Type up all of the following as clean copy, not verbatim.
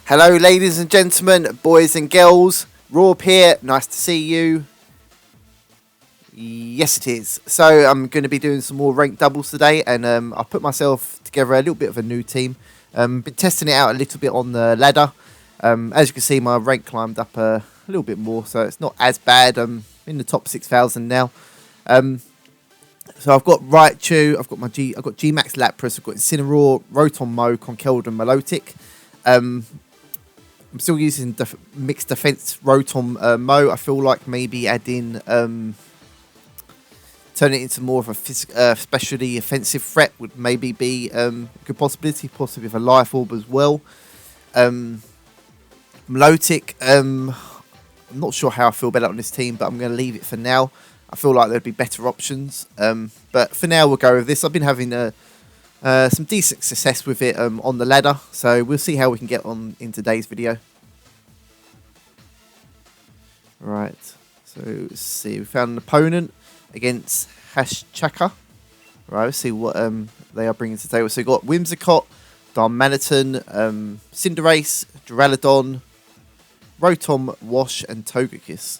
Hello ladies and gentlemen, boys and girls, Rob here, nice to see you. Yes it is. So I'm going to be doing some more ranked doubles today, and I've put myself together a little bit of a new team. Been testing it out a little bit on the ladder. As you can see, my rank climbed up a little bit more, so it's not as bad. I'm in the top 6,000 now. So I've got Raichu, I've got G-Max Lapras, I've got Incineroar, Rotom Mow, Conkeldurr and Milotic. I'm still using mixed defense Rotom Mow. I feel like maybe adding, turn it into more of a specialty offensive threat would maybe be a good possibility, possibly with a Life Orb as well. Milotic, I'm not sure how I feel about it on this team, but I'm going to leave it for now. I feel like there'd be better options, but for now we'll go with this. I've been having some decent success with it on the ladder, so we'll see how we can get on in today's video. Right, so let's see, we found an opponent against Hashchaka. Right, let's see what they are bringing to the table. So we've got Whimsicott, Darmanitan, Cinderace, Duraludon, Rotom Wash and Togekiss.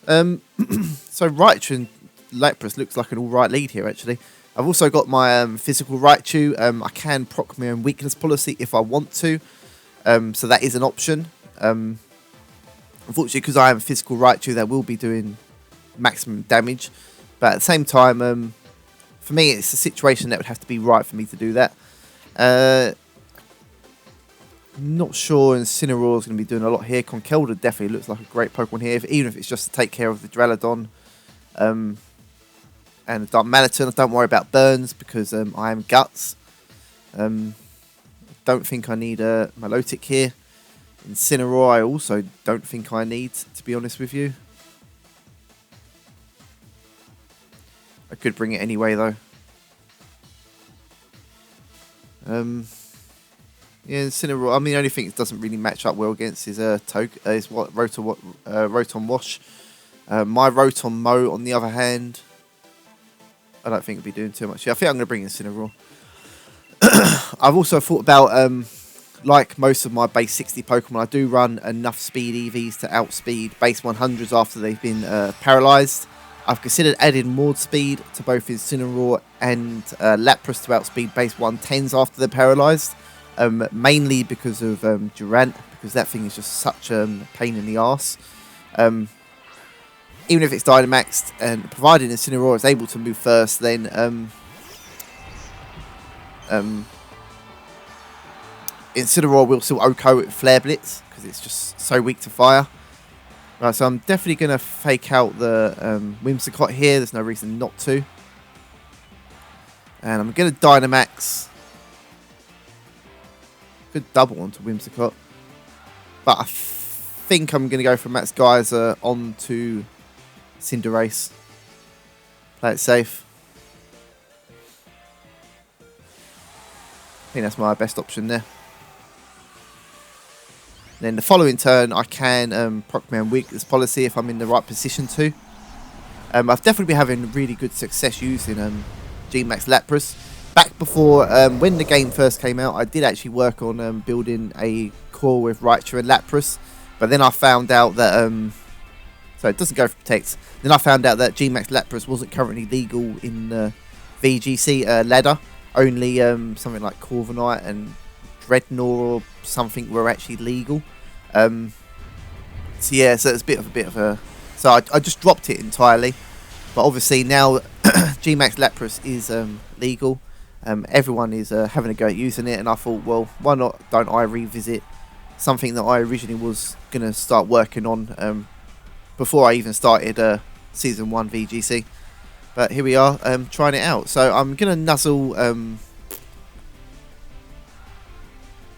So Raichu and Lapras looks like an alright lead here actually. I've also got my physical Raichu. I can proc my own weakness policy if I want to. So that is an option. Unfortunately, because I am a physical Raichu, that will be doing maximum damage. But at the same time, for me, it's a situation that would have to be right for me to do that. Not sure Incineroar is going to be doing a lot here. Conkeldurr definitely looks like a great Pokemon here, even if it's just to take care of the Duraludon. And the Darmanitan, don't worry about burns because I am Guts. Don't think I need a Milotic here. Incineroar I also don't think I need, to be honest with you. I could bring it anyway though. Yeah, Incineroar, I mean the only thing it doesn't really match up well against is Rotom Wash. My Rotom Mow on the other hand, I don't think it'll be doing too much. Yeah, I think I'm going to bring in Incineroar. I've also thought about, like most of my base 60 Pokemon, I do run enough speed EVs to outspeed base 100s after they've been paralysed. I've considered adding more speed to both Incineroar and Lapras to outspeed base 110s after they're paralysed. Mainly because of Durant, because that thing is just such a pain in the arse. Even if it's Dynamaxed, and provided Incineroar is able to move first, then Incineroar will still OHKO with Flare Blitz, because it's just so weak to fire. Right, so I'm definitely going to fake out the Whimsicott here, there's no reason not to. And I'm going to Dynamax. Good double onto Whimsicott. But I think I'm going to go for Max Geyser onto Cinderace. Play it safe. I think that's my best option there. Then the following turn, I can proc my own weakness policy if I'm in the right position to. I've definitely been having really good success using G-Max Lapras. Back before, when the game first came out, I did actually work on building a core with Raichu and Lapras. But then I found out that, so it doesn't go for Protect. Then I found out that G-Max Lapras wasn't currently legal in the VGC ladder. Only something like Corviknight and Dreadnought or something were actually legal. So yeah, so it's a bit of a... So I just dropped it entirely. But obviously now G-Max Lapras is legal. Everyone is having a go at using it, and I thought, well, why not don't I revisit something that I originally was going to start working on before I even started Season 1 VGC. But here we are, trying it out. So I'm going to nuzzle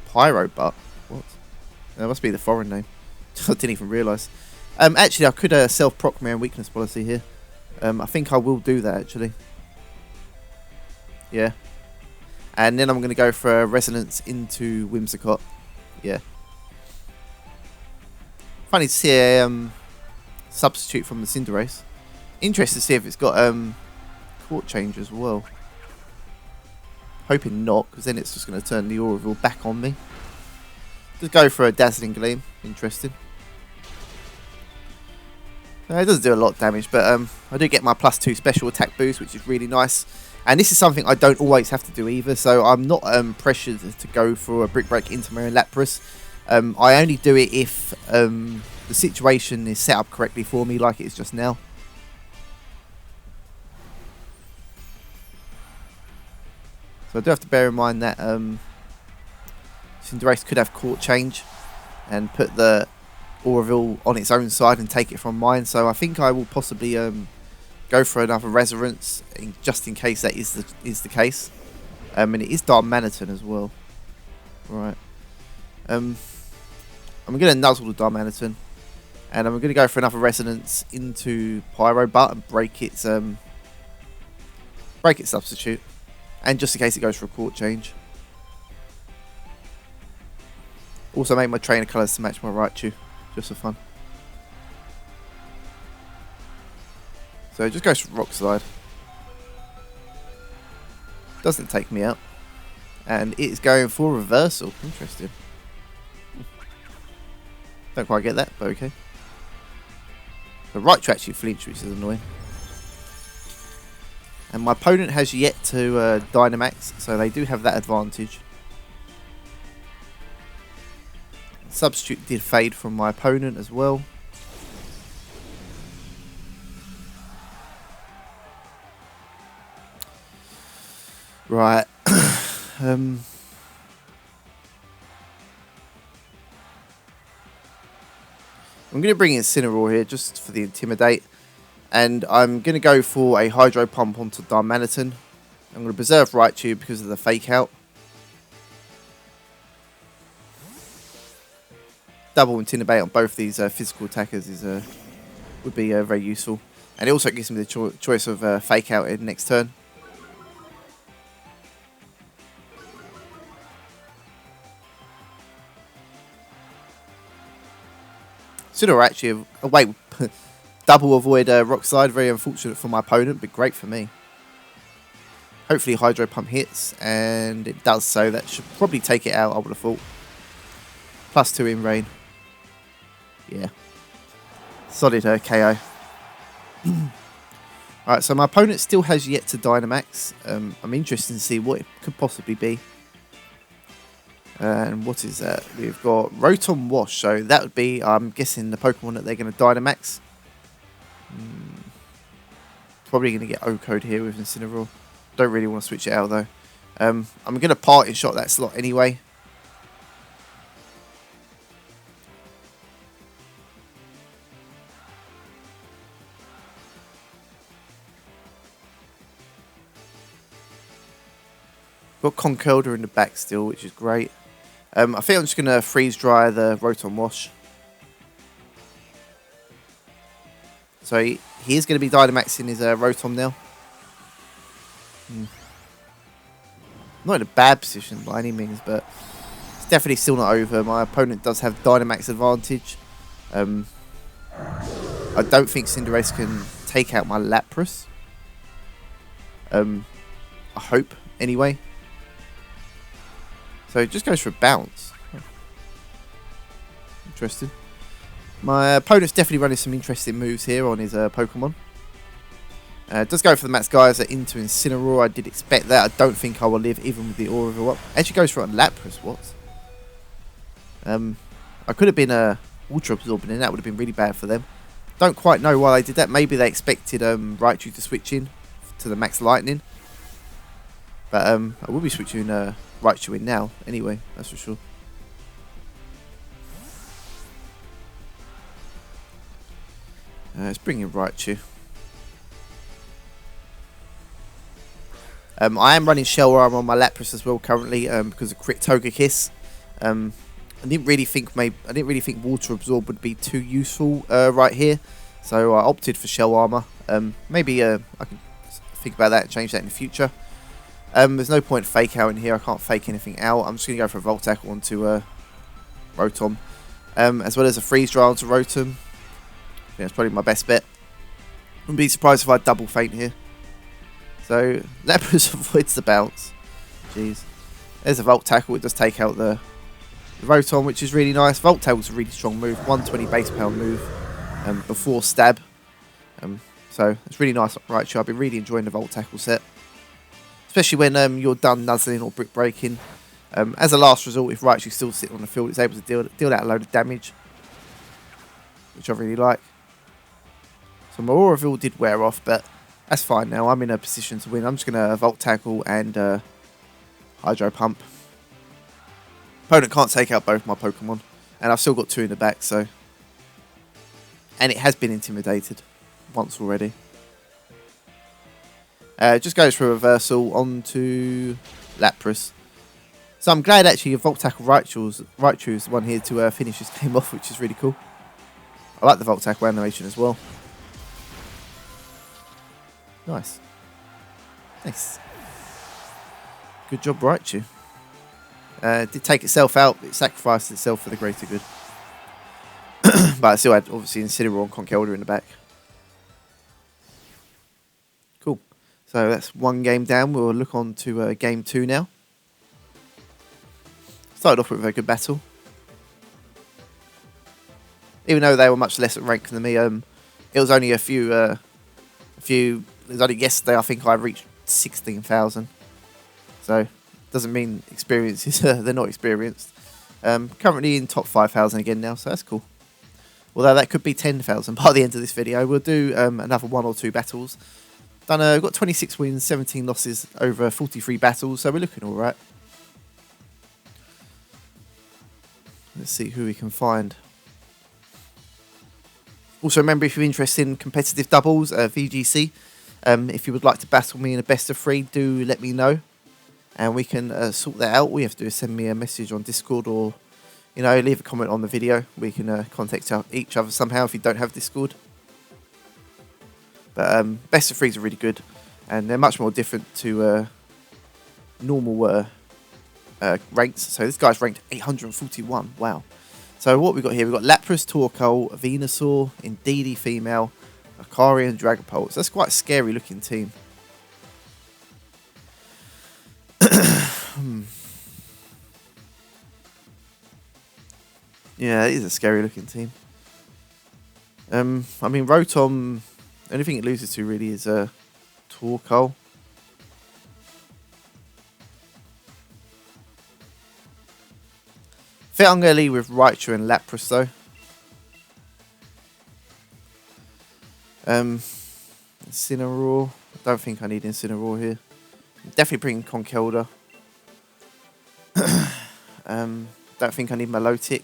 Pyro Butt. What? That must be the foreign name. I didn't even realise. Actually, I could self-proc my own weakness policy here. I think I will do that, actually. Yeah. And then I'm going to go for a Resonance into Whimsicott. Yeah. Funny to see a substitute from the Cinderace. Interested to see if it's got court change as well. Hoping not, because then it's just going to turn the Aurorville back on me. Just go for a Dazzling Gleam. Interesting. It doesn't do a lot of damage, but I do get my +2 special attack boost, which is really nice. And this is something I don't always have to do either, so I'm not pressured to go for a Brick Break into my Lapras. I only do it if the situation is set up correctly for me, like it is just now. So I do have to bear in mind that Cinderace could have Court Change and put the Oroville on its own side and take it from mine. So I think I will possibly go for another Resonance just in case that is the case. And it is Darmanitan as well. Right. I'm going to nuzzle the Darmanitan. And I'm going to go for another Resonance into Pyro Butt and break its substitute. And just in case it goes for a Court Change. Also make my trainer colours to match my Raichu. Just for fun. So just goes for Rock Slide. Doesn't take me out. And it's going for Reversal. Interesting. Don't quite get that, but okay. The Raichu actually flinched, which is annoying. And my opponent has yet to Dynamax, so they do have that advantage. Substitute did fade from my opponent as well. Right. I'm going to bring in Incineroar here just for the Intimidate. And I'm going to go for a Hydro Pump onto Darmanitan. I'm going to preserve Raichu because of the Fake Out. Double Intimidate on both these physical attackers would be very useful. And it also gives me the choice of Fake Out in next turn. Incineroar actually double avoid Rock Slide. Very unfortunate for my opponent, but great for me. Hopefully Hydro Pump hits, and it does so. That should probably take it out, I would have thought. +2 in Rain. Yeah. Solid KO. Alright, so my opponent still has yet to Dynamax. I'm interested to see what it could possibly be. And what is that? We've got Rotom Wash, so that would be, I'm guessing, the Pokemon that they're going to Dynamax. Probably going to get O-Code here with Incineroar. Don't really want to switch it out though. I'm going to Parting Shot that slot anyway. Got Conkeldurr in the back still, which is great. I think I'm just going to freeze dry the Rotom Wash. So he is going to be Dynamaxing his Rotom now. Not in a bad position by any means, but it's definitely still not over. My opponent does have Dynamax advantage. I don't think Cinderace can take out my Lapras. I hope, anyway. So it just goes for a bounce. Interesting. My opponent's definitely running some interesting moves here on his Pokemon. Does go for the Max Geyser into Incineroar. I did expect that. I don't think I will live even with the Oroville up. Actually goes for a Lapras. What? I could have been a Ultra Absorbing and that would have been really bad for them. Don't quite know why they did that. Maybe they expected Raichu to switch in to the Max Lightning. But I will be switching Raichu in now anyway, that's for sure. Let's bring in Raichu. I am running Shell Armor on my Lapras as well currently because of Crit Togekiss. I didn't really think Water Absorb would be too useful right here, so I opted for Shell Armor. Maybe I can think about that and change that in the future. There's no point Fake Out in here. I can't fake anything out. I'm just going to go for a Volt Tackle onto Rotom, as well as a Freeze Dry onto Rotom. I think that's probably my best bet. Wouldn't be surprised if I double faint here. So Lapras avoids the bounce. Jeez. There's a Volt Tackle. It does take out the the Rotom, which is really nice. Volt Tail's a really strong move, 120 base power move before stab. So it's really nice Raichu. I've been really enjoying the Volt Tackle set, especially when you're done nuzzling or brick breaking. As a last resort, if Raichu's still sitting on the field, it's able to deal out a load of damage, which I really like. So my Aura Reveal did wear off, but that's fine now. I'm in a position to win. I'm just going to Volt Tackle and Hydro Pump. Opponent can't take out both my Pokemon, and I've still got 2 in the back, so... And it has been intimidated once already. Just goes for a reversal onto Lapras. So I'm glad actually Volt Tackle Raichu's the one here to finish this game off, which is really cool. I like the Volt Tackle animation as well. Nice. Nice. Good job, Raichu. It did take itself out. It sacrificed itself for the greater good. But I still had, obviously, Incineroar and Conkeldurr in the back. Cool. So that's one game down. We'll look on to game 2 now. Started off with a good battle. Even though they were much less at rank than me, it was only it was only yesterday I think I reached 16,000. So, doesn't mean experience they're not experienced. Currently in top 5,000 again now, so that's cool. Although that could be 10,000 by the end of this video. We'll do another 1 or 2 battles. We've got 26 wins, 17 losses over 43 battles, so we're looking alright. Let's see who we can find. Also remember, if you're interested in competitive doubles, VGC, if you would like to battle me in a best of 3, do let me know. And we can sort that out. All you have to do is send me a message on Discord, or leave a comment on the video. We can contact each other somehow if you don't have Discord. But best of 3s are really good, and they're much more different to normal ranks. So this guy's ranked 841. Wow. So what we've got here, we've got Lapras, Torkoal, Venusaur, Indeedee female, Lucario and Dragapult. So that's quite a scary looking team. Yeah, it is a scary looking team. I mean, Rotom, the only thing it loses to really is Torkoal. I think I'm going to lead with Raichu and Lapras though. Incineroar. I don't think I need Incineroar here. Definitely bring Conkeldurr. Don't think I need Milotic.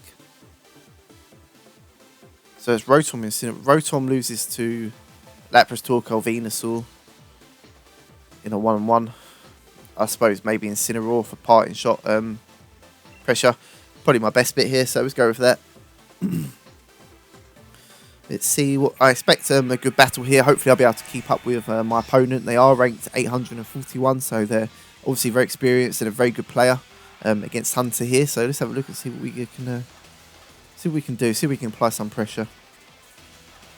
So it's Rotom Incineroar. Rotom loses to Lapras, Torkoal, Venusaur in a 1-on-1. I suppose maybe Incineroar for parting shot pressure. Probably my best bit here, so let's go with that. Let's see what I expect. A good battle here. Hopefully I'll be able to keep up with my opponent. They are ranked 841, so they're obviously very experienced and a very good player against Hunter here. So let's have a look and see what we can do. See if we can apply some pressure.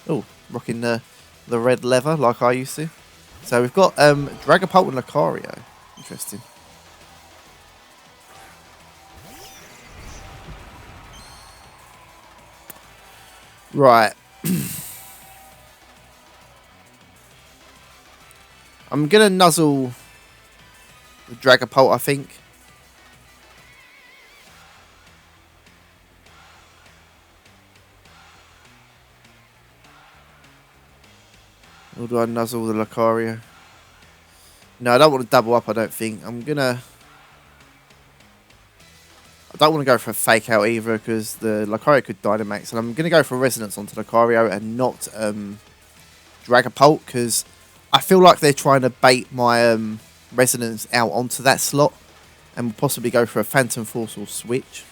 Oh, rocking the red leather like I used to. So we've got Dragapult and Lucario. Interesting. Right. I'm going to nuzzle the Dragapult, I think. Or do I nuzzle the Lucario? No, I don't want to double up, I don't think. I don't want to go for a fake out either, because the Lucario could Dynamax, and I'm going to go for Resonance onto Lucario and not Dragapult, because I feel like they're trying to bait my Resonance out onto that slot and possibly go for a Phantom Force or switch.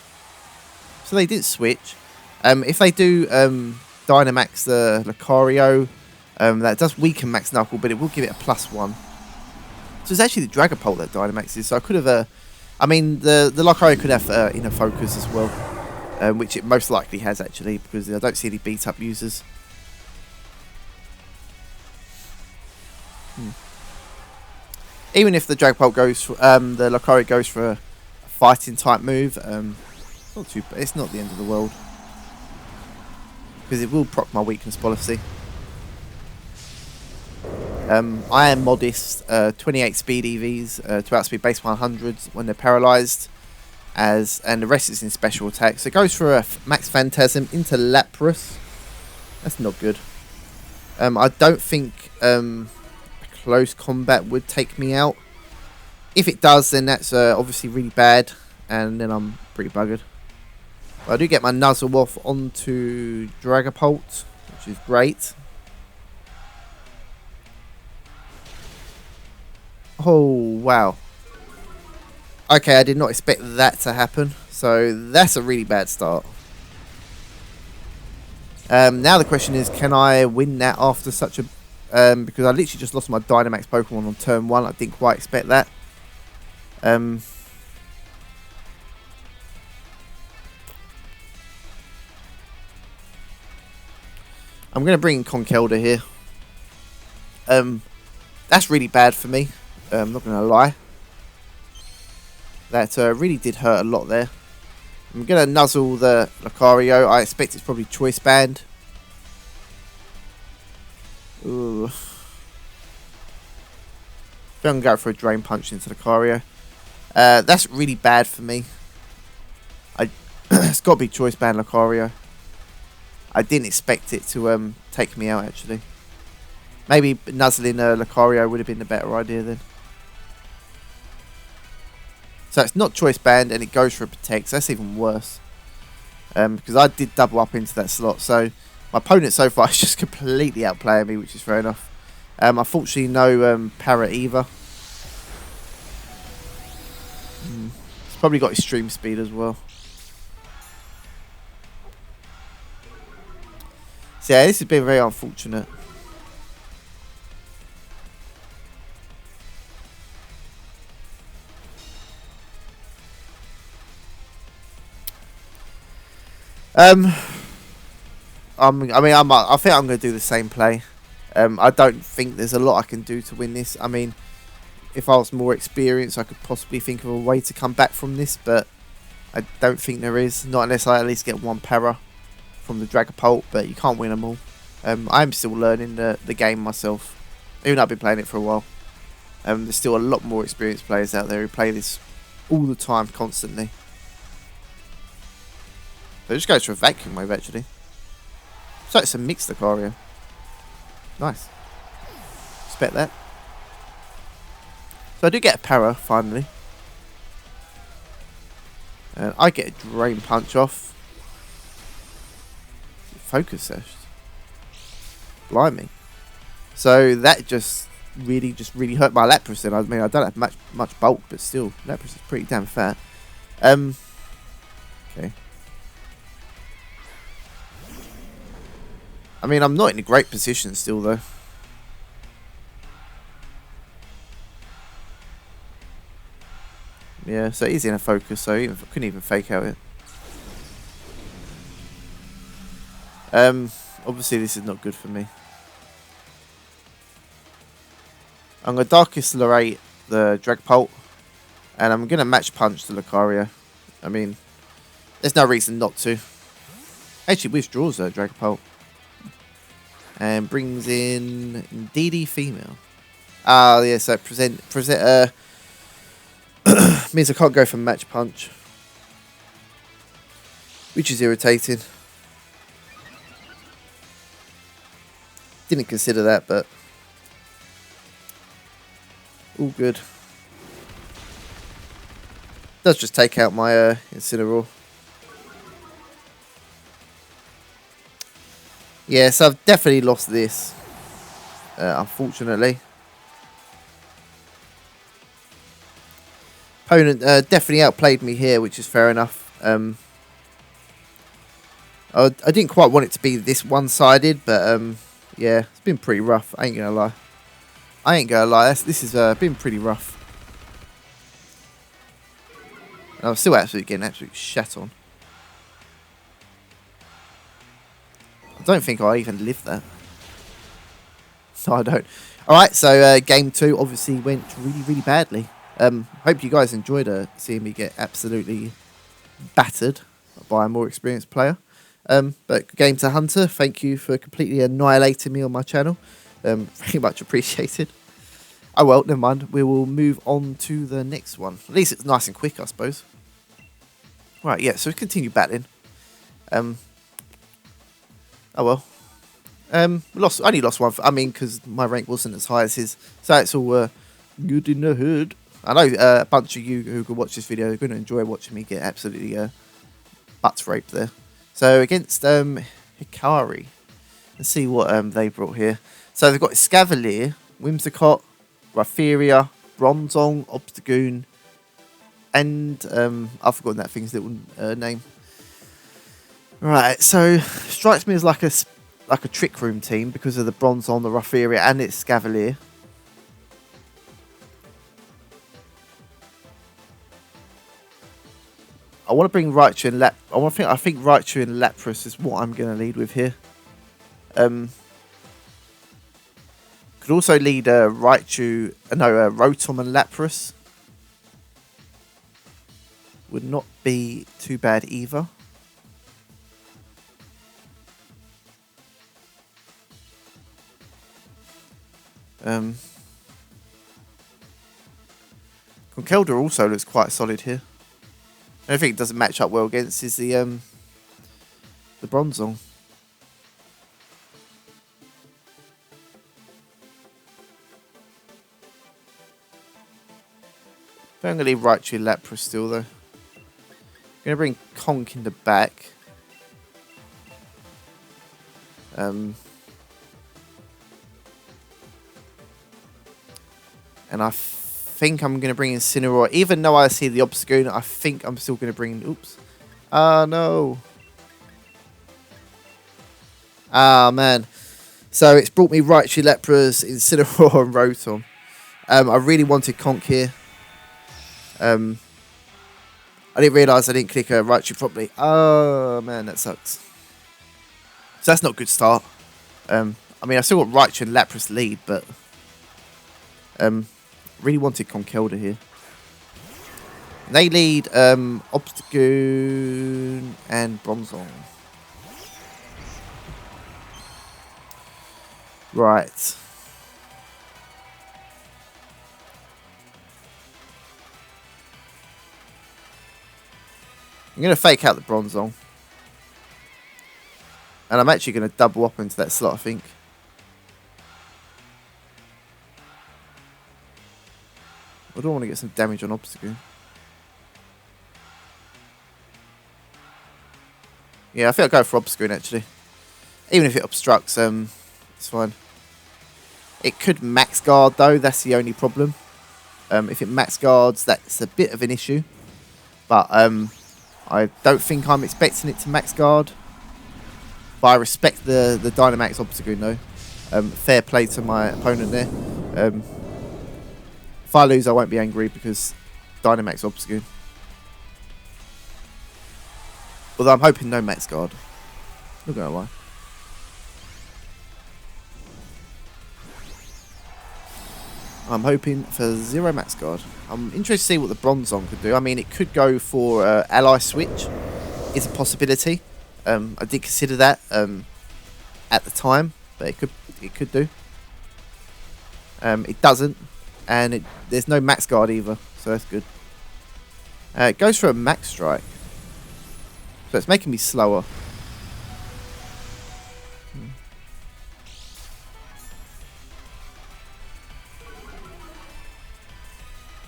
So they did switch. If they do Dynamax the Lucario, that does weaken Max Knuckle, but it will give it a +1. So it's actually the Dragapult that Dynamaxes, so I could have... I mean, the Lucario could have Inner Focus as well, which it most likely has, actually, because I don't see any beat-up users. Even if the Dragapult goes for, the Lucario goes for a fighting type move, Not too. It's not the end of the world because it will proc my weakness policy. I am modest. 28 speed EVs to outspeed base 100s when they're paralysed, and the rest is in special attack. So it goes for a max phantasm into Lapras. That's not good. I don't think close combat would take me out. If it does, then that's obviously really bad, and then I'm pretty buggered. But I do get my Nuzzle off onto Dragapult, which is great. Oh, wow. Okay, I did not expect that to happen, so that's a really bad start. Now the question is, can I win that after such a... because I literally just lost my Dynamax Pokemon on turn 1. I didn't quite expect that. I'm going to bring in Conkeldurr here. That's really bad for me. I'm not going to lie. That really did hurt a lot there. I'm going to nuzzle the Lucario. I expect it's probably Choice Band. Ooh. I think I'm going to go for a Drain Punch into Lucario. That's really bad for me. It's got to be Choice Band Lucario. I didn't expect it to take me out, actually. Maybe nuzzling Lucario would have been the better idea then. So it's not Choice Band, and it goes for a Protect. So that's even worse. Because I did double up into that slot. So my opponent so far is just completely outplaying me, which is fair enough. Unfortunately, no Para either. It's probably got Extreme Speed as well. So yeah, this has been very unfortunate. I think I'm going to do the same play. I don't think there's a lot I can do to win this. I mean, if I was more experienced, I could possibly think of a way to come back from this, but I don't think there is. Not unless I at least get one Para from the Dragapult, but you can't win them all. I'm still learning the game myself, even though I've been playing it for a while. There's still a lot more experienced players out there who play this all the time, constantly. So it just goes for a Vacuum Wave, actually. So it's a mixed Lucario. Nice. Expect that. So I do get a Para, finally. And I get a Drain Punch off. Focus Sash. Blimey. So that just really hurt my Lapras then. I mean, I don't have much bulk, but still, Lapras is pretty damn fat. Okay. I mean, I'm not in a great position still, though. Yeah, so he's in a focus, so I couldn't even fake out it. Obviously this is not good for me. I'm going to Darkest Lorate the Dragapult, and I'm going to Match Punch the Lucario. I mean, there's no reason not to. Actually withdraws the Dragapult. And brings in DD Female. Ah, yeah, so present means I can't go for Match Punch, which is irritating. Didn't consider that, but all good. Does just take out my Incineroar. Yeah, so I've definitely lost this, unfortunately. Opponent definitely outplayed me here, which is fair enough. I didn't quite want it to be this one-sided, but yeah, it's been pretty rough. I ain't gonna lie. This has been pretty rough. And I'm still getting absolutely shat on. I don't think I even lived that. No, I don't. Alright, so game 2 obviously went really badly. Hope you guys enjoyed seeing me get absolutely battered. by a more experienced player. But Game to Hunter, thank you for completely annihilating me on my channel. Very much appreciated. Oh well, never mind. We will move on to the next one. At least it's nice and quick, I suppose. Right, yeah, so we continue battling. Oh well. Only lost one. Because my rank wasn't as high as his. So it's all good in the hood. I know a bunch of you who could watch this video are going to enjoy watching me get absolutely butts raped there. So against Hikari. Let's see what they brought here. So they've got Scavalier, Whimsicott, Rhypheria, Bronzong, Obstagoon, and I've forgotten that thing's little name. Right, so strikes me as like a Trick Room team because of the Bronzong, the Rhypheria, and its Scavalier. I want to bring Raichu and I think Raichu and Lapras is what I'm going to lead with here. Could also lead Rotom and Lapras. Would not be too bad either. Conkeldurr also looks quite solid here. The only thing it doesn't match up well against is the Bronzong. I'm going to leave Raichu Lapras still though. I'm going to bring Conk in the back. And I think I'm going to bring in Incineroar. Even though I see the Obstagoon, I think I'm still going to bring... Oops. Ah, no. Ah, man. So it's brought me Raichu, Lapras, Incineroar and Rotom. I really wanted Conk here. I didn't realise I didn't click Raichu properly. Oh, man, that sucks. So that's not a good start. I mean, I still got Raichu and Lapras lead, but... really wanted Conkeldurr here. They lead Obstagoon and Bronzong. Right. I'm going to fake out the Bronzong. And I'm actually going to double up into that slot, I think. I don't want to get some damage on Obstagoon. Yeah, I think I'll go for Obstagoon actually. Even if it obstructs, it's fine. It could max guard though, that's the only problem. If it max guards, that's a bit of an issue. But I don't think I'm expecting it to max guard. But I respect the Dynamax Obstagoon though. Fair play to my opponent there. If I lose, I won't be angry because Dynamax Obstagoon. Although I'm hoping no max guard. Not gonna lie. I'm hoping for 0 max guard. I'm interested to see what the Bronzong could do. I mean, it could go for ally switch. It's a possibility. I did consider that at the time, but it could do. It doesn't, and there's no max guard either, so that's good. It goes for a max strike, so it's making me slower.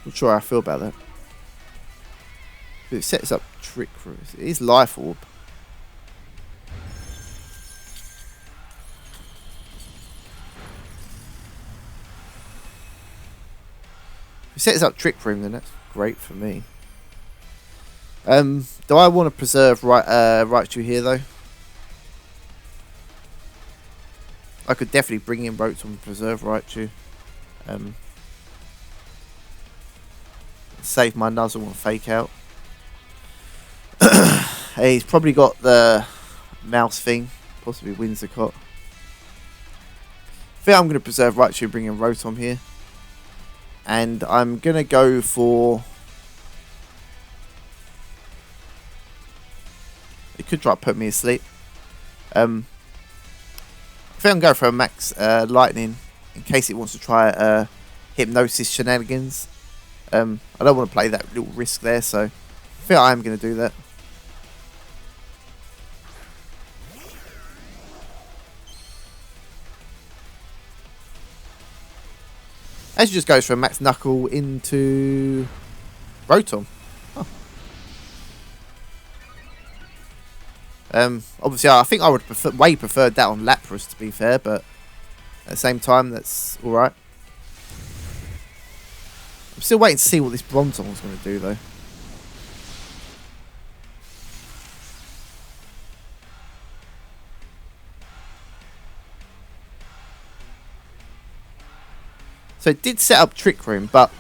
Not sure how I feel about that. It sets up Trick Room. It is Life Orb. If it sets up Trick Room, then that's great for me. Do I want to preserve Raichu here though? I could definitely bring in Rotom and preserve Raichu. Save my Nuzzle and Fake Out. He's probably got the mouse thing, possibly Whimsicott. I think I'm going to preserve Raichu and bring in Rotom here. And I'm going to go for... It could try to put me asleep. I think I'm going for a max lightning in case it wants to try hypnosis shenanigans. I don't want to play that little risk there, so I think I am going to do that. As just goes for a max knuckle into Rotom. Huh. Obviously, I think I would way preferred that on Lapras, to be fair, but at the same time, that's alright. I'm still waiting to see what this Bronzong's going to do, though. So it did set up Trick Room, but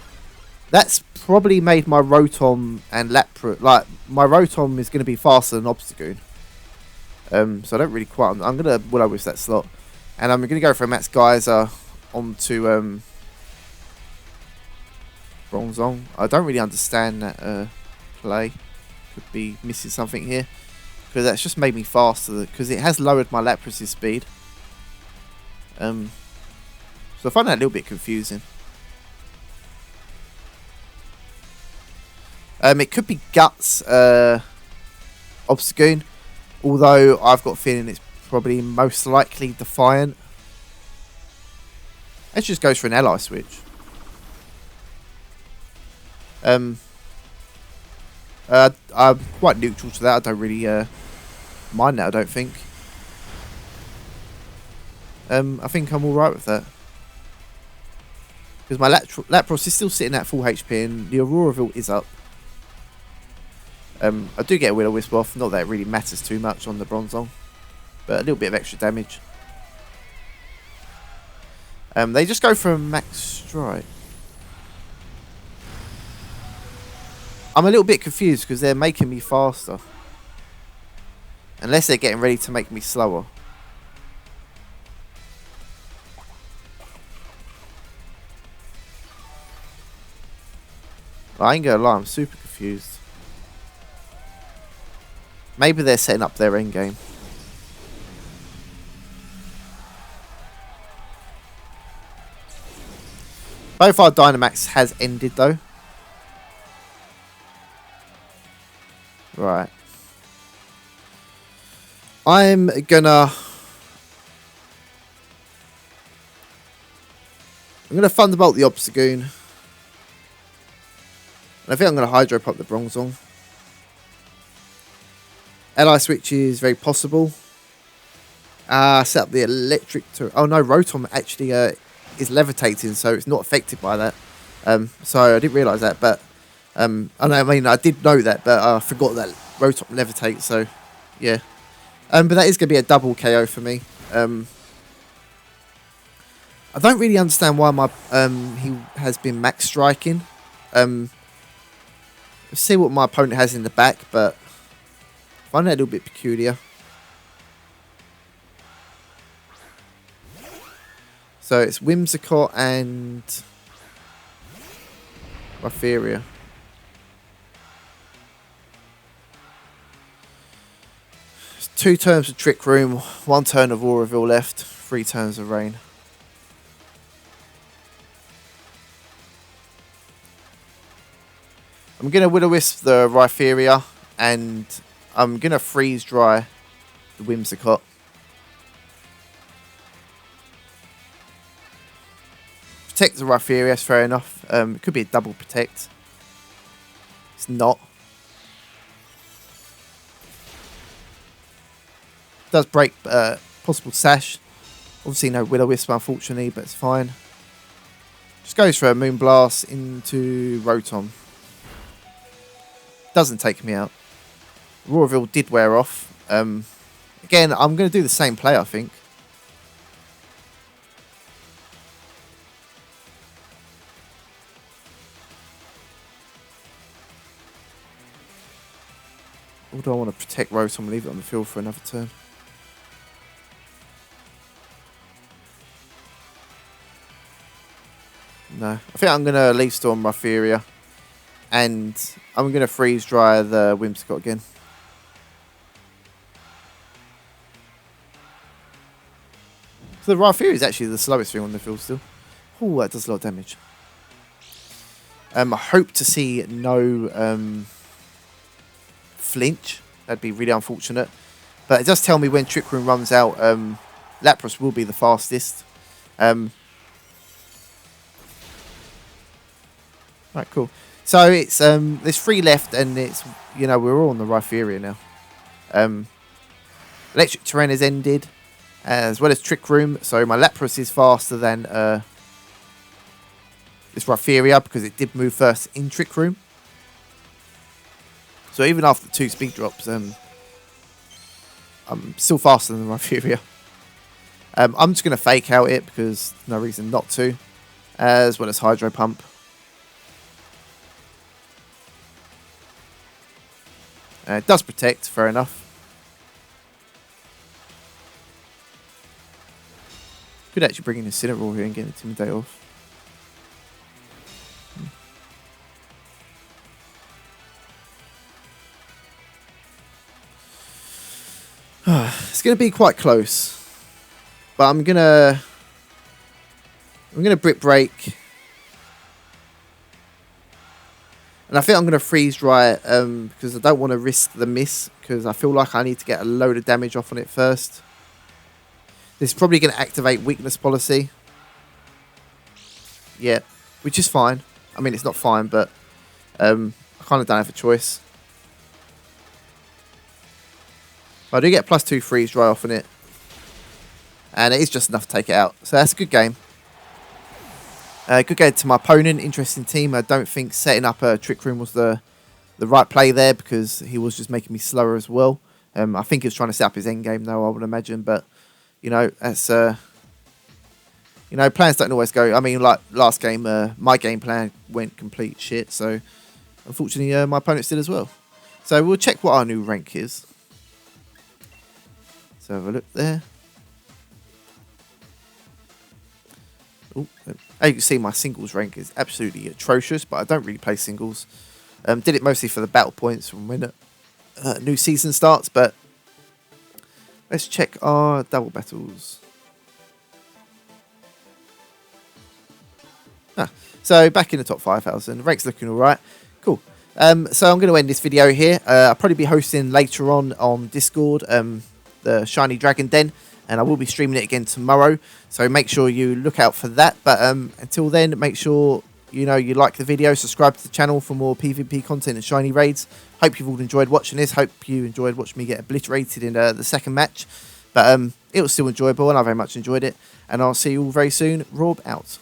that's probably made my Rotom and Lapras... Like, my Rotom is going to be faster than Obstagoon. So I don't really quite... I'm going to Will-O-Wisp that slot. And I'm going to go for a Max Geyser onto Bronzong. I don't really understand that play. Could be missing something here. Because that's just made me faster. Because it has lowered my Lapras' speed. So I find that a little bit confusing. It could be Guts Obstagoon. Although I've got a feeling it's probably most likely Defiant. It just goes for an ally switch. I'm quite neutral to that. I don't really mind that, I don't think. I think I'm alright with that. Because my Lapras is still sitting at full HP and the Auroraville is up. I do get a Will-O-Wisp off. Not that it really matters too much on the Bronzong. But a little bit of extra damage. They just go for a Max Strike. I'm a little bit confused because they're making me faster. Unless they're getting ready to make me slower. I ain't gonna lie, I'm super confused. Maybe they're setting up their endgame. Both our Dynamax has ended though. Right. I'm gonna Thunderbolt the Obstagoon. I think I'm going to Hydro Pump the Bronzong. Ally Switch is very possible. Set up the Electric... Oh no, Rotom actually is levitating, so it's not affected by that. So I didn't realise that, but... I did know that, but I forgot that Rotom levitates, so... Yeah. But that is going to be a double KO for me. I don't really understand why my he has been max striking. Let's see what my opponent has in the back, but I find that a little bit peculiar. So it's Whimsicott and Rhypheria. It's 2 turns of Trick Room, 1 turn of Auraville left, 3 turns of Rain. I'm going to Will-O-Wisp the Rhypheria, and I'm going to Freeze Dry the Whimsicott. Protect the Rhypheria, that's fair enough. It could be a double protect. It's not. Does break possible Sash. Obviously no Will-O-Wisp unfortunately, but it's fine. Just goes for a Moonblast into Rotom. Doesn't take me out. Auraville did wear off. Again, I'm going to do the same play, I think. Or do I want to protect Rotom and leave it on the field for another turn? No. I think I'm going to Leaf Storm Rhypheria. And I'm going to Freeze Dry the Whimsicott again. The Rhyperior is actually the slowest thing on the field still. Oh, that does a lot of damage. I hope to see no flinch. That'd be really unfortunate. But it does tell me when Trick Room runs out, Lapras will be the fastest. Right, cool. So it's there's 3 left, and it's we're all on the Rhyperior now. Electric Terrain has ended, as well as Trick Room. So my Lapras is faster than this Rhyperior because it did move first in Trick Room. So even after 2 speed drops, I'm still faster than the Rhyperior. I'm just going to fake out it because no reason not to, as well as Hydro Pump. It does protect, fair enough. Could actually bring in Incineroar here and get Intimidate off. It's going to be quite close, but I'm gonna Brick Break, and I think I'm gonna Freeze Dry because I don't want to risk the miss because I feel like I need to get a load of damage off on it first. This is probably going to activate Weakness Policy. Yeah, which is fine. I mean, it's not fine, but I kind of don't have a choice. I do get +2 Freeze Dry off on it. And it is just enough to take it out. So that's a good game. Good game to my opponent. Interesting team. I don't think setting up a Trick Room was the right play there because he was just making me slower as well. I think he was trying to set up his end game though, I would imagine. But, that's... plans don't always go... I mean, like last game, my game plan went complete shit. So, unfortunately, my opponent did as well. So, we'll check what our new rank is. So have a look there. Ooh, as you can see, my singles rank is absolutely atrocious, but I don't really play singles. Did it mostly for the battle points from when new season starts, but let's check our double battles. So back in the top 5,000. Rank's looking alright. Cool. So I'm going to end this video here. I'll probably be hosting later on Discord. The Shiny Dragon Den, and I will be streaming it again tomorrow, so make sure you look out for that. But until then, make sure you like the video, subscribe to the channel for more PvP content and shiny raids. Hope you've all enjoyed watching this. Hope you enjoyed watching me get obliterated in the second match, but it was still enjoyable and I very much enjoyed it, and I'll see you all very soon. Rob out.